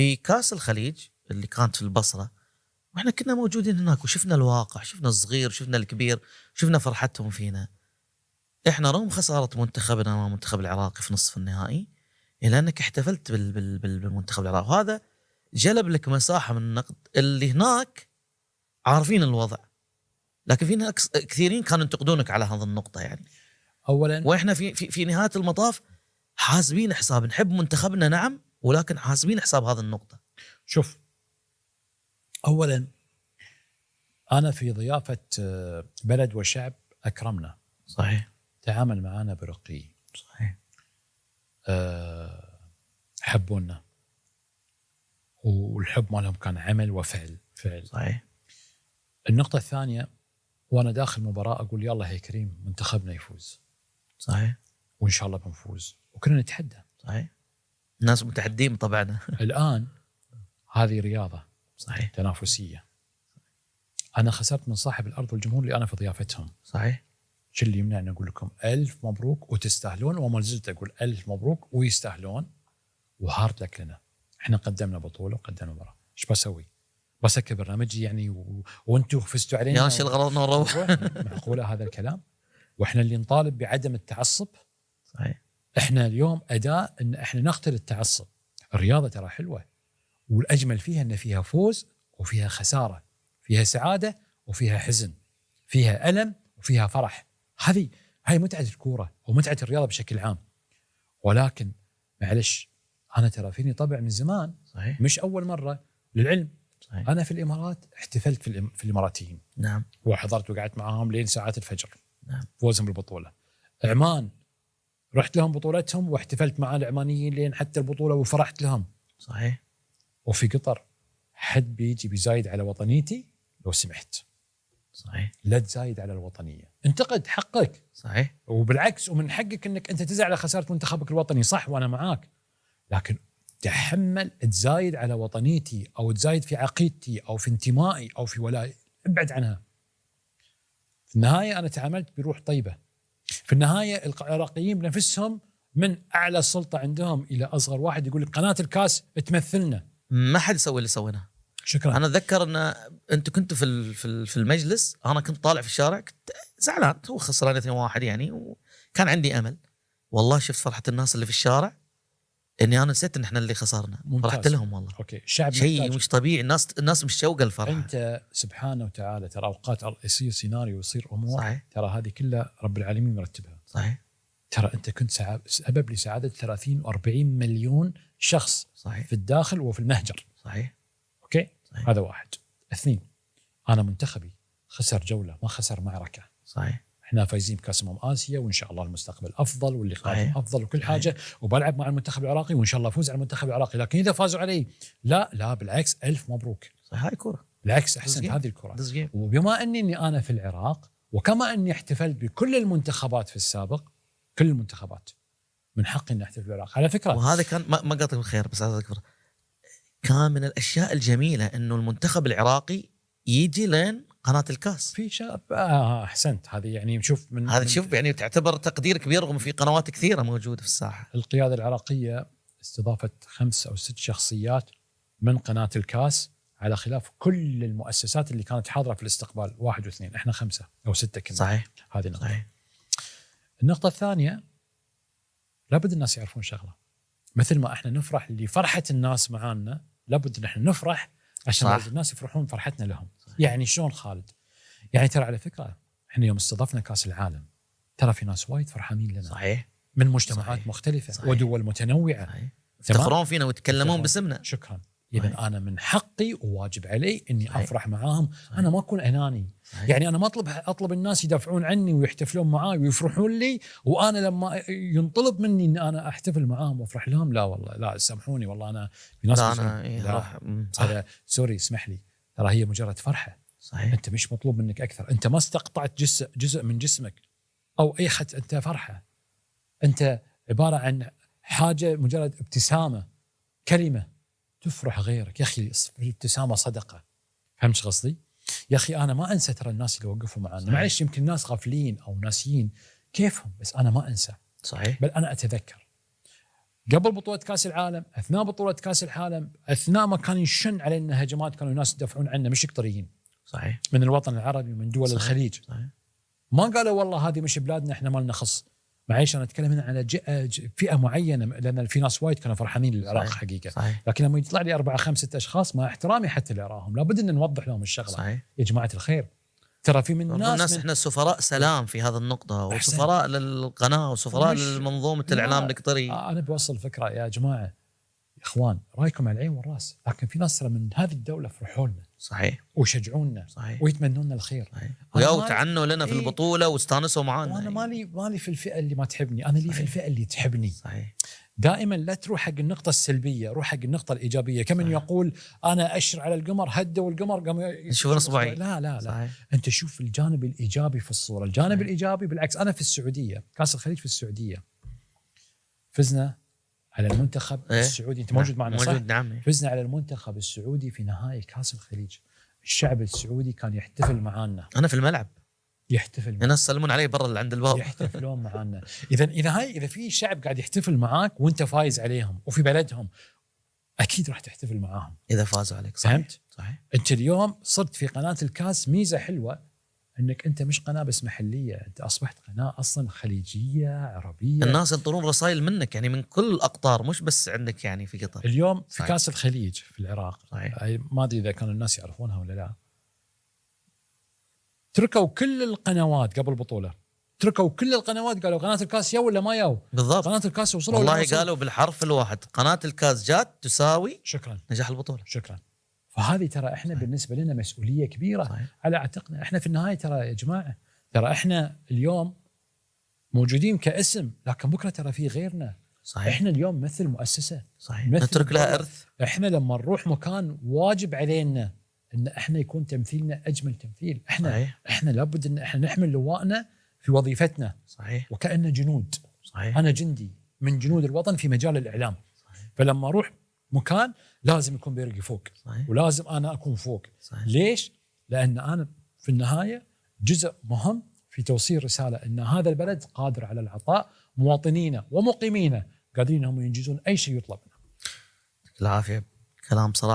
في كاس الخليج اللي كانت في البصرة، واحنا كنا موجودين هناك وشفنا الواقع، شفنا الصغير شفنا الكبير، شفنا فرحتهم فينا. احنا رغم خسارة منتخبنا امام المنتخب العراقي في نصف النهائي، الا انك احتفلت بالمنتخب العراقي، وهذا جلب لك مساحة من النقد. اللي هناك عارفين الوضع، لكن في ناس كثيرين كانوا ينتقدونك على هذه النقطة يعني. اولا واحنا في نهاية المطاف حاسبين حساب، نحب منتخبنا نعم، ولكن حاسبين حساب هذه النقطة. شوف، اولا انا في ضيافه بلد وشعب اكرمنا، صحيح، تعامل معنا برقي، صحيح، حبونا، والحب مالهم كان عمل وفعل فعل. صحيح. النقطه الثانيه، وانا داخل مباراه اقول يلا يا كريم منتخبنا يفوز، صحيح، وان شاء الله بنفوز، وكنا نتحدى. صحيح، الناس متحدين طبعا. الان هذه رياضه، صحيح، تنافسيه. انا خسرت من صاحب الارض والجمهور اللي انا في ضيافتهم. صحيح، شو اللي يمنعني اقول لكم الف مبروك وتستاهلون، وما زلت اقول الف مبروك ويستاهلون، وهارد لك لنا. احنا قدمنا بطوله وقدمنا مباراه، ايش بسوي؟ بسكر برنامجي يعني وانتم فزتوا علينا يا شيل غلطنا ونروح. معقوله هذا الكلام؟ واحنا اللي نطالب بعدم التعصب. صحيح، احنا اليوم اداء ان احنا نقتل التعصب. الرياضه ترى حلوه، والاجمل فيها ان فيها فوز وفيها خساره، فيها سعاده وفيها حزن، فيها الم وفيها فرح. هاي متعه الكوره ومتعه الرياضه بشكل عام. ولكن معلش، انا ترى فيني طبع من زمان. صحيح، مش اول مره للعلم. صحيح. انا في الامارات احتفلت في الاماراتيين، نعم، وحضرت وقعدت معاهم لين ساعات الفجر. نعم. فوزهم بالبطوله. عمان رحت لهم بطولتهم واحتفلت مع العمانيين لين حتى البطوله وفرحت لهم. صحيح. وفي قطر حد بيجي بيزايد على وطنيتي لو سمحت. صحيح، لا تزايد على الوطنيه، انتقد حقك. صحيح، وبالعكس، ومن حقك انك انت تزعل على خساره منتخبك الوطني، صح وانا معاك، لكن تحمل تزايد على وطنيتي او تزايد في عقيدتي او في انتمائي او في ولائي، ابعد عنها. في النهايه انا تعاملت بروح طيبه. في النهايه العراقيين بنفسهم من اعلى السلطه عندهم الى اصغر واحد يقول لك قناه الكاس تمثلنا. ما حد يسوي اللي سويناه. شكرا. انا اتذكر ان انتم كنتوا في المجلس، انا كنت طالع في الشارع، كنت زعلان، هو خسران 2-1 يعني، وكان عندي امل. والله شفت فرحه الناس اللي في الشارع، اني انا نسيت ان احنا اللي خسرنا. ممتاز. فرحت لهم والله. اوكي، الشعب شيء مش طبيعي. الناس مش شوقه الفرحه. انت سبحانه وتعالى ترى اوقات يصير سيناريو ويصير امور. صحيح. ترى هذه كلها رب العالمين مرتبها. صحيح. ترى انت كنت سبب لسعاده 30 و40 مليون شخص. صحيح. في الداخل وفي المهجر. صحيح. اوكي. صحيح. هذا واحد. اثنين، انا منتخبي خسر جوله ما خسر معركه. صحيح. احنا فايزين بكاس اسيا، وان شاء الله المستقبل افضل واللي قادم افضل وكل صحيح. حاجه، وبلعب مع المنتخب العراقي وان شاء الله افوز على المنتخب العراقي. لكن اذا فازوا علي لا بالعكس، الف مبروك. صحيح. هاي كوره، بالعكس احسنت هذه الكره. وبما اني انا في العراق، وكما اني احتفلت بكل المنتخبات في السابق، كل المنتخبات من حقي اني احتفل بالعراق على فكره. وهذا كان ما قاطعك بالخير، بس هذا اذكر كان من الاشياء الجميله انه المنتخب العراقي يجي لين قناه الكاس. في شاب احسنت. هذه يعني شوف هذا شوف يعني تعتبر تقدير كبير، رغم في قنوات كثيره موجوده في الساحه. القياده العراقيه استضافت 5 أو 6 شخصيات من قناه الكاس، على خلاف كل المؤسسات اللي كانت حاضره في الاستقبال 1 و2. احنا 5 أو 6 كنا. صحيح. هذه نقطه. صحيح. النقطه الثانيه، لابد الناس يعرفون شغله، مثل ما احنا نفرح لفرحه الناس معانا، لابد ان احنا نفرح عشان الناس يفرحون فرحتنا لهم. صحيح. يعني شلون خالد؟ يعني ترى على فكره احنا يوم استضفنا كاس العالم، ترى في ناس وايد فرحانين لنا. صحيح. من مجتمعات صحيح. مختلفه. صحيح. ودول متنوعه. صحيح. يفتخرون فينا ويتكلمون باسمنا. شكرا. إذا أنا من حقي وواجب علي إني صحيح. أفرح معاهم. صحيح. أنا ما أكون أناني. صحيح. يعني أنا ما أطلب الناس يدافعون عني ويحتفلون معاي ويفرحون لي، وأنا لما ينطلب مني إن أنا أحتفل معاهم وأفرح لهم، لا والله لا، سامحوني والله أنا في ناس هذا سوري اسمح لي، ترى هي مجرد فرحة. صحيح. أنت مش مطلوب منك أكثر، أنت ما استقطعت جزء من جسمك أو أي حد، أنت فرحة، أنت عبارة عن حاجة، مجرد ابتسامة، كلمة تفرح غيرك. يا أخي الابتسامة صدقة. فهمت قصدي؟ يا أخي أنا ما أنسى ترى الناس اللي وقفوا معنا. معلش يمكن الناس غافلين أو ناسيين كيفهم، بس أنا ما أنسى. صحيح. بل أنا أتذكر. قبل بطولة كأس العالم، أثناء بطولة كأس العالم، أثناء ما كان يشن علينا هجمات كانوا الناس يدافعون عنا مش قطريين صحيح من الوطن العربي ومن دول صحيح. الخليج. صحيح. ما قالوا والله هذه مش بلادنا احنا ما لنا خص. معيش انا اتكلم هنا على فئه معينه، لان في ناس وايد كانوا فرحانين للعراق صحيح. حقيقه صحيح. لكن لما يطلع لي 4 5 6 اشخاص مع احترامي حتى لارائهم لابد ان نوضح لهم الشغله. صحيح. يا جماعه الخير ترى في من الناس احنا سفراء سلام في هذا النقطه، وسفراء للقناه وسفراء للمنظومه الاعلام القطري. انا بوصل فكره يا جماعه يا اخوان، رايكم على العين والراس، لكن في ناس من هذه الدوله فرحوا لنا صحيح ويشجعونا صحيح ويتمنون لنا الخير وياو تعنوا لنا في البطوله واستانسوا معانا. وانا مالي في الفئه اللي ما تحبني، انا لي في الفئه اللي تحبني. صحيح. دائما لا تروح حق النقطه السلبيه، روح حق النقطه الايجابيه. كمن يقول انا اشر على القمر هدوا القمر قام نشوف اصبعي. لا صحيح. انت شوف الجانب الايجابي في الصوره. الجانب الايجابي بالعكس، انا في السعوديه كاس الخليج في السعوديه فزنا على المنتخب السعودي. انت موجود معنا صح؟ نعم. فزنا على المنتخب السعودي في نهائي كاس الخليج. الشعب السعودي كان يحتفل معانا. انا في الملعب يحتفل معانا. الناس يسلمون علي برا اللي عند الباب يحتفلون معانا. اذا في شعب قاعد يحتفل معاك وانت فايز عليهم وفي بلدهم، اكيد راح تحتفل معاهم اذا فازوا عليك. صحيح. فهمت؟ صحيح. انت اليوم صرت في قناه الكاس ميزه حلوه انك انت مش قناه بس محليه، انت اصبحت قناه اصلا خليجيه عربيه. الناس ينطرون رسائل منك يعني من كل الاقطار، مش بس عندك يعني في قطر. اليوم في صحيح. كاس الخليج في العراق، صحيح. ما ادري اذا كانوا الناس يعرفونها ولا لا، تركوا كل القنوات قبل البطوله، تركوا كل القنوات قالوا قناه الكاس يو ولا ما يو. بالضبط. قناه الكاس وصلوا والله قالوا بالحرف الواحد قناه الكاس جات تساوي شكرا نجاح البطوله. شكرا. فهذه ترى احنا صحيح. بالنسبه لنا مسؤوليه كبيره صحيح. على عاتقنا. احنا في النهايه ترى يا جماعه، ترى احنا اليوم موجودين كاسم، لكن بكره ترى في غيرنا. صحيح. احنا اليوم مثل مؤسسه. صحيح. نترك لها ارث. احنا لما نروح مكان واجب علينا ان احنا يكون تمثيلنا اجمل تمثيل. احنا لابد ان احنا نحمل لوائنا في وظيفتنا. صحيح. وكأننا جنود. صحيح. انا جندي من جنود الوطن في مجال الاعلام. صحيح. فلما اروح مكان لازم يكون بيرقي فوق. صحيح. ولازم انا اكون فوق. صحيح. ليش؟ لان انا في النهايه جزء مهم في توصيل رساله ان هذا البلد قادر على العطاء، مواطنينا ومقيمينا قادرين هم ينجزون اي شيء يطلب منهم. العافيه. كلام صراحه